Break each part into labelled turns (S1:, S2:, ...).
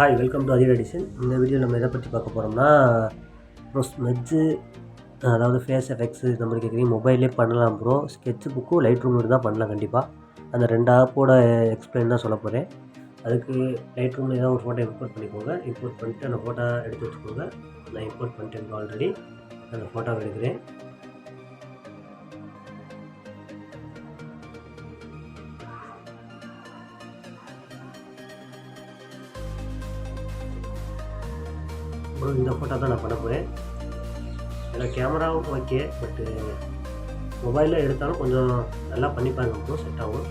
S1: Hi, welcome to Adhir edition. இந்த video நம்ம எதை பற்றி பார்க்க போகிறோம்னா, ப்ரோ ஸ்மெட்ஜு, அதாவது ஃபேஸ் எஃபெக்ட்ஸு இந்த மாதிரி கேட்குறீங்க. மொபைல்லே பண்ணலாம் ப்ரோ. ஸ்கெட்ச் புக்கும் லைட்ரூம் தான் பண்ணலாம் கண்டிப்பாக. அந்த 2 ஆப்போட எக்ஸ்பிளைன் தான் சொல்ல போகிறேன். அதுக்கு லைட்ரூமில் ஏதாவது ஒரு ஃபோட்டோ இம்போர்ட் பண்ணிக்கோங்க. இம்போர்ட் பண்ணிவிட்டு அந்த ஃபோட்டோ எடுத்து வச்சுக்கோங்க. நான் இம்போர்ட் பண்ணிட்டேன் ஆல்ரெடி. அந்த ஃபோட்டோவை எடுக்கிறேன். இந்த ஃபோட்டோ தான் நான் பண்ண போகிறேன். எனக்கு கேமராவும் ஓகே, பட்டு மொபைலில் எடுத்தாலும் கொஞ்சம் நல்லா பண்ணிப்பாங்க ப்ரோ, செட் ஆகும்.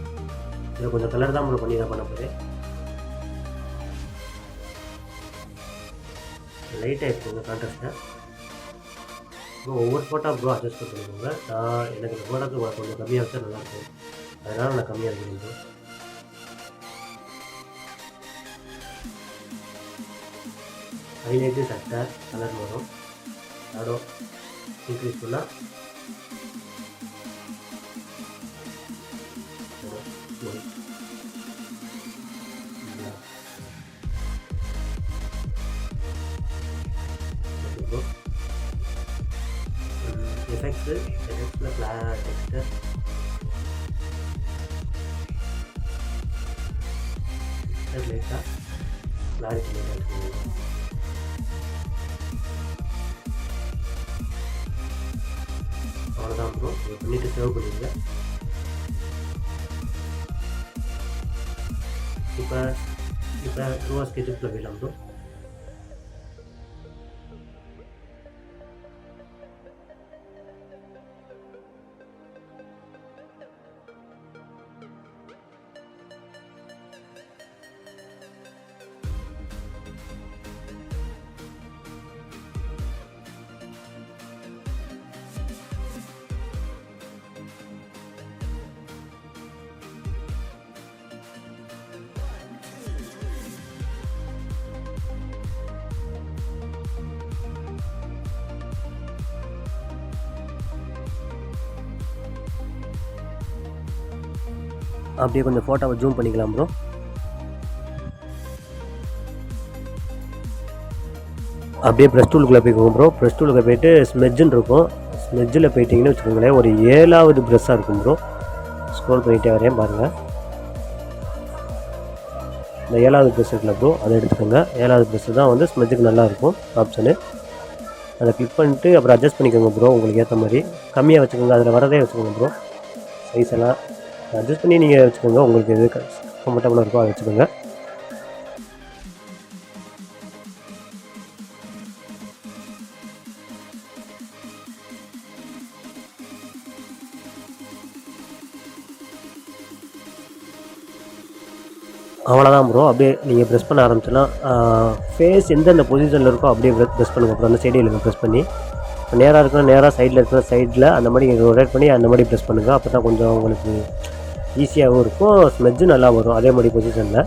S1: இதில் கொஞ்சம் கலர் தான் ப்ரோ பண்ணி தான் பண்ண போகிறேன். லைட்டாக இருக்குங்க கான்ட்ராஸ்ட்டை ப்ரோ. ஒவ்வொரு ஃபோட்டோ ப்ரோ அட்ஜஸ்ட் பண்ணிக்கோங்க. எனக்கு இந்த ஃபோட்டோக்கு கொஞ்சம் கம்மியாக வச்சா நல்லாயிருக்கும், அதனால் நான் கம்மியாக இருக்கிறேன் ப்ரோ. ஹைலைட்டு சட்டை கலர் வரும். ஷேடோ இன்க்ரீஸ் பண்ணால் எஃபெக்ட்ஸில் டெக்ஸ்டர் லைட்டாக கிளாரிட்டி லைட்டாக அவ்வளோதான் ப்ரோ. இதை பண்ணிவிட்டு சேவ் பண்ணிடுங்க. இப்போ ரூபா ஸ்கெட்சுக்கில் போயிடலாம் ப்ரோ. அப்படியே கொஞ்சம் ஃபோட்டோவை ஜூம் பண்ணிக்கலாம் ப்ரோ. அப்படியே ப்ரெஷ் டூலுக்குள்ளே போய்க்கோங்க ப்ரோ. ப்ரெஷ் டூலுக்கு போய்ட்டு ஸ்மெட்ஜுன்னு இருக்கும். ஸ்மெட்ஜில் போயிட்டிங்கன்னு வச்சுக்கோங்களேன், ஒரு 7வது ப்ரெஷ்ஷாக இருக்கும் ப்ரோ. ஸ்க்ரோல் பண்ணிகிட்டே வரேன் பாருங்கள். இந்த 7வது ப்ரெஷ் இருக்குல்ல ப்ரோ, அதை எடுத்துக்கோங்க. 7வது ப்ரெஷ்ஷு தான் வந்து ஸ்மெட்ஜுக்கு நல்லாயிருக்கும் ஆப்ஷனு. அதை கிளிக் பண்ணிட்டு அப்புறம் அட்ஜஸ்ட் பண்ணிக்கோங்க ப்ரோ. உங்களுக்கு ஏற்ற மாதிரி கம்மியாக வச்சுக்கோங்க, அதில் வரதே வச்சுக்கோங்க ப்ரோ. சைஸ் எல்லாம் அட்ஜஸ்ட் பண்ணி நீங்கள் வச்சுக்கோங்க. உங்களுக்கு எது கம்ஃபர்டபுளாக இருக்கோ அதை வச்சுக்கோங்க. அவ்வளோதான் ப்ரோ. அப்படியே நீங்கள் ப்ரெஸ் பண்ண ஆரம்பிச்சுன்னா ஃபேஸ் எந்தெந்த பொசிஷனில் இருக்கோ அப்படியே ப்ரெஸ் பண்ணுங்கள் ப்ரோ. அந்த சைடு இல்லைங்க ப்ரெஸ் பண்ணி, நேராக இருக்கிற நேராக, சைடில் இருக்கிற சைடில் அந்த மாதிரி நீங்கள் ரொட்டேட் பண்ணி அந்த மாதிரி ப்ரெஸ் பண்ணுங்கள். அப்போ தான் கொஞ்சம் உங்களுக்கு ஈஸியாகவும் இருக்கும், ஸ்மெட்ஜும் நல்லா வரும் அதே மாதிரி பொசிஷனில்.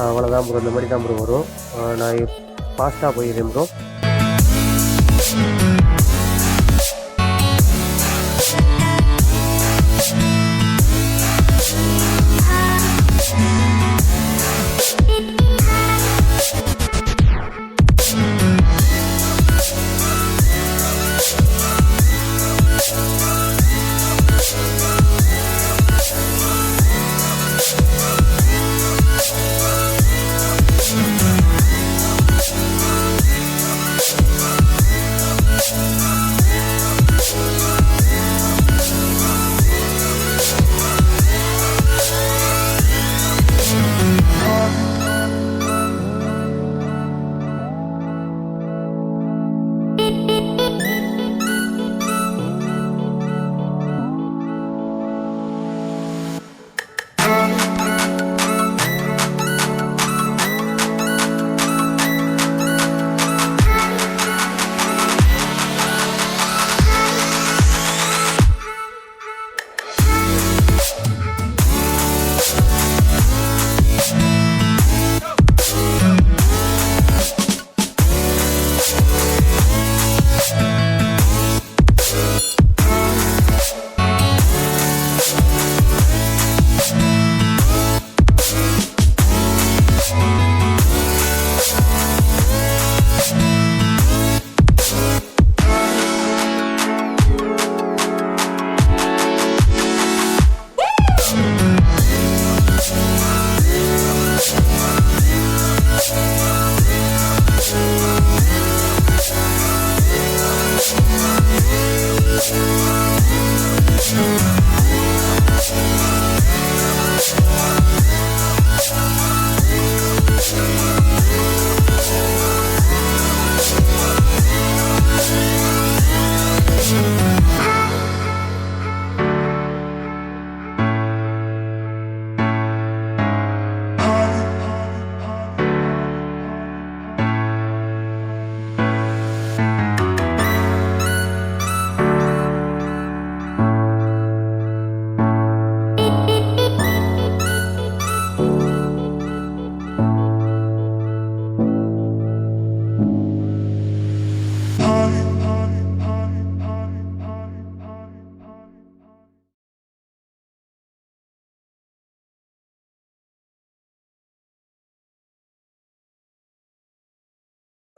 S1: அவ்வளோதான் ப்ரோ. இந்த மாதிரி தான் ப்ரோ வரும். நான் ஃபாஸ்ட்டாக போயிடுறேன் ப்ரோ.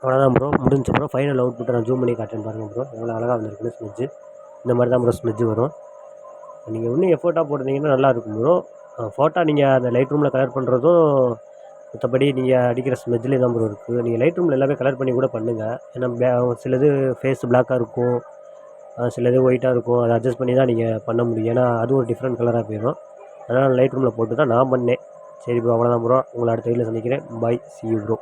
S1: அவ்வளோதான் ப்ரோ, முடிஞ்ச ப்ரோ. ஃபைனல் அவுட்புட்டை நான் ஜூம் பண்ணி காட்டுறேன் பாருங்கள் ப்ரோ, எவ்வளோ அழகாக வந்திருக்குன்னு ஸ்மெட்ஜு. இந்த மாதிரி தான் ப்ரோ ஸ்மெட்ஜு வரும். நீங்கள் இன்னும் எஃபோர்ட்டாக போட்டிருந்தீங்கன்னா நல்லாயிருக்கும் ப்ரோ. ஃபோட்டோ நீங்கள் அந்த லைட் ரூமில் கலர் பண்ணுறதும் மற்றபடி நீங்கள் அடிக்கிற ஸ்மெட்ஜ்லேயே தான் ப்ரோ இருக்குது. நீங்கள் லைட் ரூமில் எல்லாமே கலர் பண்ணி கூட பண்ணுங்கள். ஏன்னா சிலது ஃபேஸ் பிளாக்காக இருக்கும், சிலது ஒயிட்டாக இருக்கும். அதை அட்ஜஸ்ட் பண்ணி தான் நீங்கள் பண்ண முடியும். ஏன்னா அது ஒரு டிஃப்ரெண்ட் கலராக போயிடும். அதனால் லைட் ரூமில் போட்டு தான் நான் பண்ணேன். சரி ப்ரோ, அவ்வளோதான் ப்ரோ. உங்களை அடுத்த வீடியோவில் சந்திக்கிறேன். பாய், see you ப்ரோ.